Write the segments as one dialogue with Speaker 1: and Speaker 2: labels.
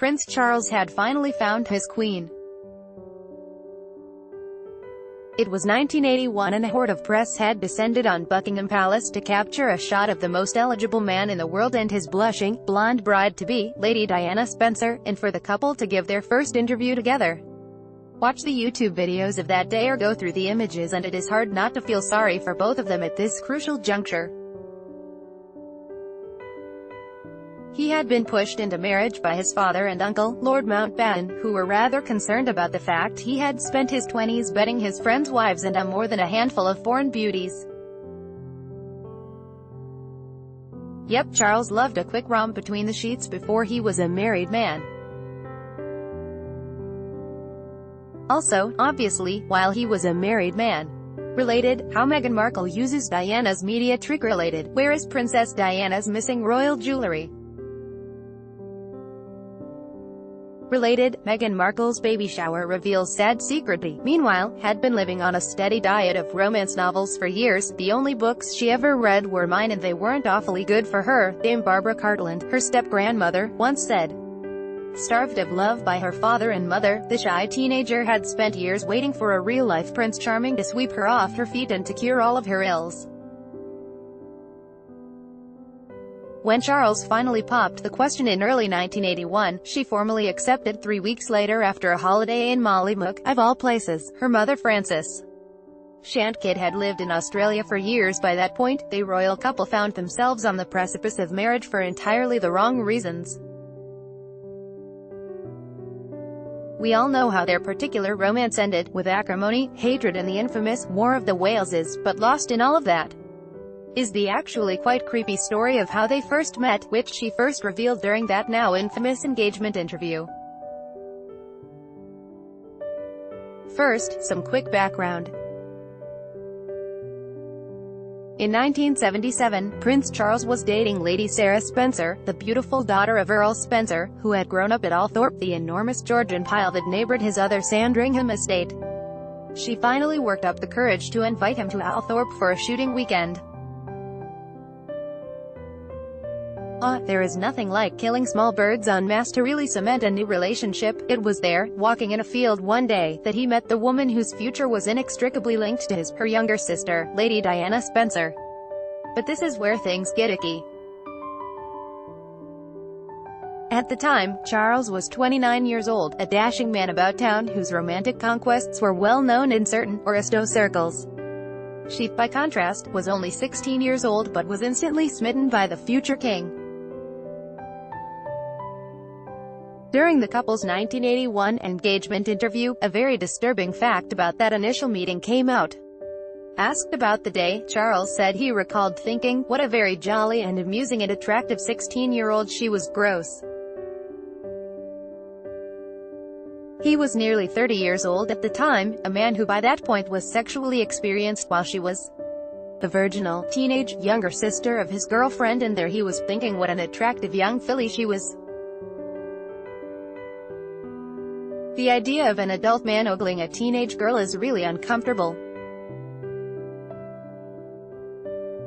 Speaker 1: Prince Charles had finally found his queen. It was 1981 and a horde of press had descended on Buckingham Palace to capture a shot of the most eligible man in the world and his blushing, blonde bride-to-be, Lady Diana Spencer, and for the couple to give their first interview together. Watch the YouTube videos of that day or go through the images and it is hard not to feel sorry for both of them at this crucial juncture. He had been pushed into marriage by his father and uncle, Lord Mountbatten, who were rather concerned about the fact he had spent his 20s betting his friends' wives and more than a handful of foreign beauties. Yep, Charles loved a quick romp between the sheets before he was a married man. Also, obviously, while he was a married man. Related, how Meghan Markle uses Diana's media trick. Related, where is Princess Diana's missing royal jewelry? Related, Meghan Markle's baby shower reveals sad secret. Meanwhile, had been living on a steady diet of romance novels for years. The only books she ever read were mine and they weren't awfully good for her, Dame Barbara Cartland, her step-grandmother, once said. Starved of love by her father and mother, the shy teenager had spent years waiting for a real-life Prince Charming to sweep her off her feet and to cure all of her ills. When Charles finally popped the question in early 1981, she formally accepted 3 weeks later after a holiday in Mollymook, of all places, her mother Frances. Shantkid had lived in Australia for years by that point. The royal couple found themselves on the precipice of marriage for entirely the wrong reasons. We all know how their particular romance ended, with acrimony, hatred and the infamous War of the Waleses, but lost in all of that is the actually quite creepy story of how they first met, which she first revealed during that now infamous engagement interview. First, some quick background. In 1977, Prince Charles was dating Lady Sarah Spencer, the beautiful daughter of Earl Spencer, who had grown up at Althorpe, the enormous Georgian pile that neighboured his other Sandringham estate. She finally worked up the courage to invite him to Althorpe for a shooting weekend. There is nothing like killing small birds en masse to really cement a new relationship. It was there, walking in a field one day, that he met the woman whose future was inextricably linked to her younger sister, Lady Diana Spencer. But this is where things get icky. At the time, Charles was 29 years old, a dashing man about town whose romantic conquests were well known in certain aristo circles. She, by contrast, was only 16 years old but was instantly smitten by the future king. During the couple's 1981 engagement interview, a very disturbing fact about that initial meeting came out. Asked about the day, Charles said he recalled thinking, "What a very jolly and amusing and attractive 16-year-old she was." Gross. He was nearly 30 years old at the time, a man who by that point was sexually experienced while she was the virginal, teenage, younger sister of his girlfriend, and there he was thinking what an attractive young filly she was. The idea of an adult man ogling a teenage girl is really uncomfortable.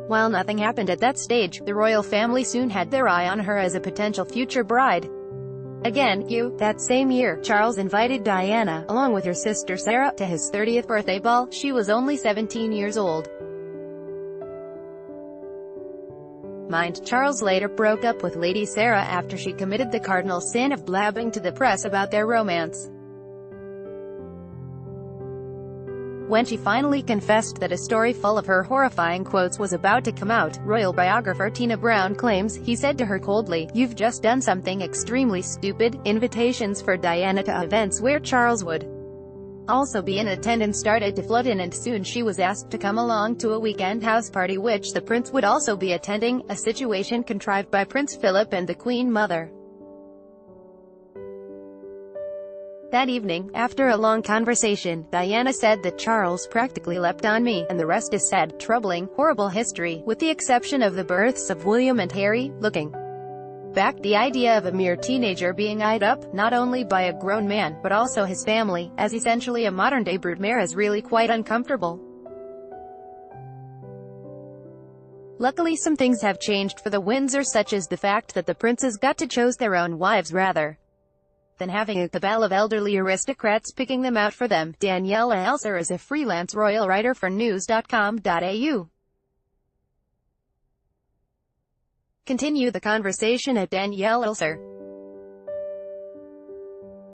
Speaker 1: While nothing happened at that stage, the royal family soon had their eye on her as a potential future bride. Again, that same year, Charles invited Diana, along with her sister Sarah, to his 30th birthday ball. She was only 17 years old. Charles later broke up with Lady Sarah after she committed the cardinal sin of blabbing to the press about their romance. When she finally confessed that a story full of her horrifying quotes was about to come out, royal biographer Tina Brown claims, he said to her coldly, "You've just done something extremely stupid." Invitations for Diana to events where Charles would also be in attendance started to flood in, and soon she was asked to come along to a weekend house party which the prince would also be attending, a situation contrived by Prince Philip and the Queen Mother. That evening, after a long conversation, Diana said that Charles practically leapt on me, and the rest is sad, troubling, horrible history, with the exception of the births of William and Harry. Looking back, the idea of a mere teenager being eyed up, not only by a grown man, but also his family, as essentially a modern-day broodmare is really quite uncomfortable. Luckily some things have changed for the Windsor, such as the fact that the princes got to choose their own wives rather than having a cabal of elderly aristocrats picking them out for them. Daniela Elser is a freelance royal writer for news.com.au. Continue the conversation at Danielle Elser.